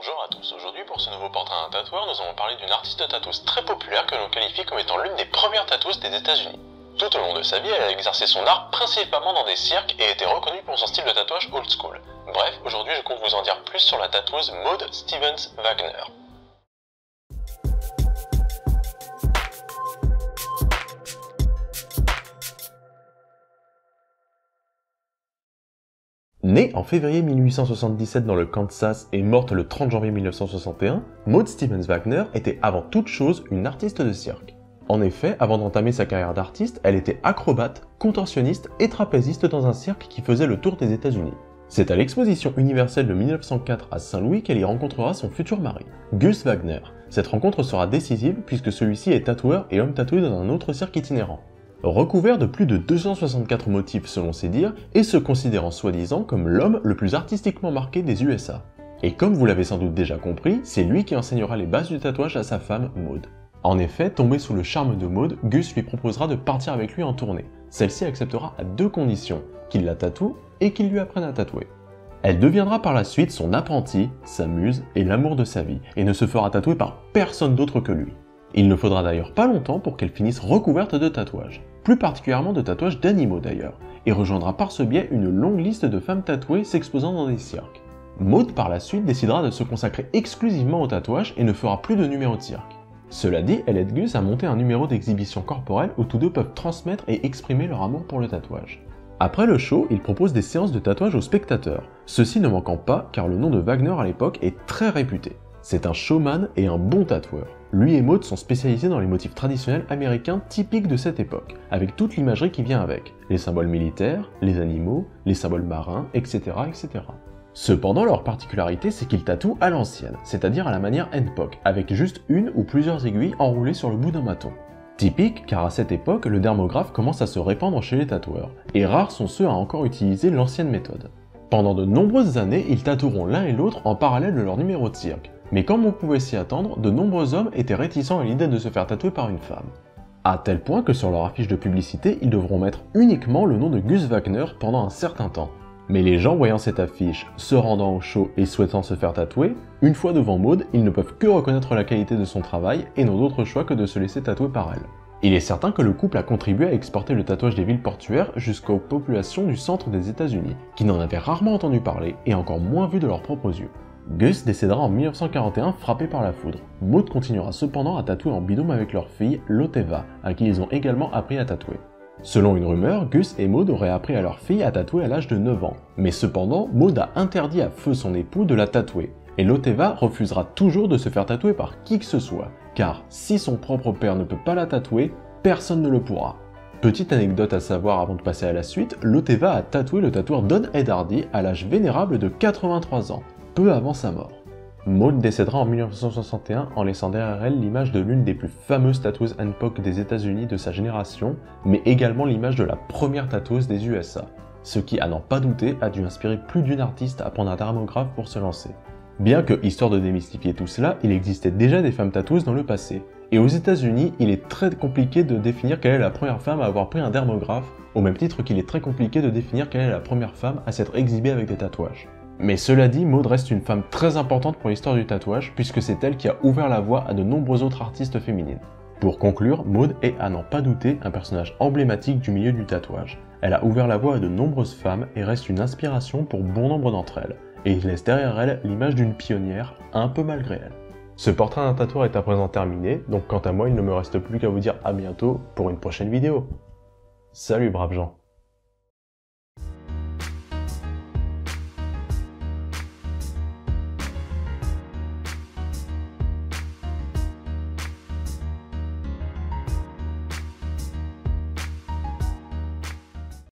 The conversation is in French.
Bonjour à tous, aujourd'hui pour ce nouveau portrait d'un tatoueur, nous allons parler d'une artiste de tatoueuse très populaire que l'on qualifie comme étant l'une des premières tatoueuses des États-Unis. Tout au long de sa vie, elle a exercé son art principalement dans des cirques et était reconnue pour son style de tatouage old school. Bref, aujourd'hui je compte vous en dire plus sur la tatoueuse Maud Stevens Wagner. Née en février 1877 dans le Kansas et morte le 30 janvier 1961, Maud Stevens Wagner était avant toute chose une artiste de cirque. En effet, avant d'entamer sa carrière d'artiste, elle était acrobate, contorsionniste et trapéziste dans un cirque qui faisait le tour des États-Unis. C'est à l'exposition universelle de 1904 à Saint-Louis qu'elle y rencontrera son futur mari, Gus Wagner. Cette rencontre sera décisive puisque celui-ci est tatoueur et homme tatoué dans un autre cirque itinérant. Recouvert de plus de 264 motifs selon ses dires, et se considérant soi-disant comme l'homme le plus artistiquement marqué des USA. Et comme vous l'avez sans doute déjà compris, c'est lui qui enseignera les bases du tatouage à sa femme, Maud. En effet, tombé sous le charme de Maud, Gus lui proposera de partir avec lui en tournée. Celle-ci acceptera à deux conditions, qu'il la tatoue et qu'il lui apprenne à tatouer. Elle deviendra par la suite son apprenti, sa muse et l'amour de sa vie, et ne se fera tatouer par personne d'autre que lui. Il ne faudra d'ailleurs pas longtemps pour qu'elle finisse recouverte de tatouages, plus particulièrement de tatouages d'animaux d'ailleurs, et rejoindra par ce biais une longue liste de femmes tatouées s'exposant dans des cirques. Maud par la suite décidera de se consacrer exclusivement au tatouage et ne fera plus de numéros de cirque. Cela dit, elle aide Gus à monter un numéro d'exhibition corporelle où tous deux peuvent transmettre et exprimer leur amour pour le tatouage. Après le show, il propose des séances de tatouage aux spectateurs, ceci ne manquant pas car le nom de Wagner à l'époque est très réputé. C'est un showman et un bon tatoueur. Lui et Maud sont spécialisés dans les motifs traditionnels américains typiques de cette époque, avec toute l'imagerie qui vient avec, les symboles militaires, les animaux, les symboles marins, etc. etc. Cependant, leur particularité, c'est qu'ils tatouent à l'ancienne, c'est-à-dire à la manière handpoke, avec juste une ou plusieurs aiguilles enroulées sur le bout d'un bâton. Typique car à cette époque, le dermographe commence à se répandre chez les tatoueurs, et rares sont ceux à encore utiliser l'ancienne méthode. Pendant de nombreuses années, ils tatoueront l'un et l'autre en parallèle de leur numéro de cirque. Mais comme on pouvait s'y attendre, de nombreux hommes étaient réticents à l'idée de se faire tatouer par une femme. À tel point que sur leur affiche de publicité, ils devront mettre uniquement le nom de Gus Wagner pendant un certain temps. Mais les gens voyant cette affiche, se rendant au show et souhaitant se faire tatouer, une fois devant Maud, ils ne peuvent que reconnaître la qualité de son travail et n'ont d'autre choix que de se laisser tatouer par elle. Il est certain que le couple a contribué à exporter le tatouage des villes portuaires jusqu'aux populations du centre des États-Unis, qui n'en avaient rarement entendu parler et encore moins vu de leurs propres yeux. Gus décédera en 1941 frappé par la foudre. Maud continuera cependant à tatouer en binôme avec leur fille, Loteva, à qui ils ont également appris à tatouer. Selon une rumeur, Gus et Maud auraient appris à leur fille à tatouer à l'âge de 9 ans. Mais cependant, Maud a interdit à feu son époux de la tatouer, et Loteva refusera toujours de se faire tatouer par qui que ce soit, car si son propre père ne peut pas la tatouer, personne ne le pourra. Petite anecdote à savoir avant de passer à la suite, Loteva a tatoué le tatoueur Don Ed Hardy à l'âge vénérable de 83 ans, peu avant sa mort. Maud décédera en 1961 en laissant derrière elle l'image de l'une des plus fameuses tatoueuses handpoke des États-Unis de sa génération, mais également l'image de la première tatoueuse des USA, ce qui, à n'en pas douter, a dû inspirer plus d'une artiste à prendre un dermographe pour se lancer. Bien que, histoire de démystifier tout cela, il existait déjà des femmes tatoueuses dans le passé, et aux États-Unis, il est très compliqué de définir quelle est la première femme à avoir pris un dermographe, au même titre qu'il est très compliqué de définir quelle est la première femme à s'être exhibée avec des tatouages. Mais cela dit, Maud reste une femme très importante pour l'histoire du tatouage, puisque c'est elle qui a ouvert la voie à de nombreux autres artistes féminines. Pour conclure, Maud est, à n'en pas douter, un personnage emblématique du milieu du tatouage. Elle a ouvert la voie à de nombreuses femmes et reste une inspiration pour bon nombre d'entre elles, et il laisse derrière elle l'image d'une pionnière, un peu malgré elle. Ce portrait d'un tatoueur est à présent terminé, donc quant à moi il ne me reste plus qu'à vous dire à bientôt pour une prochaine vidéo. Salut braves gens.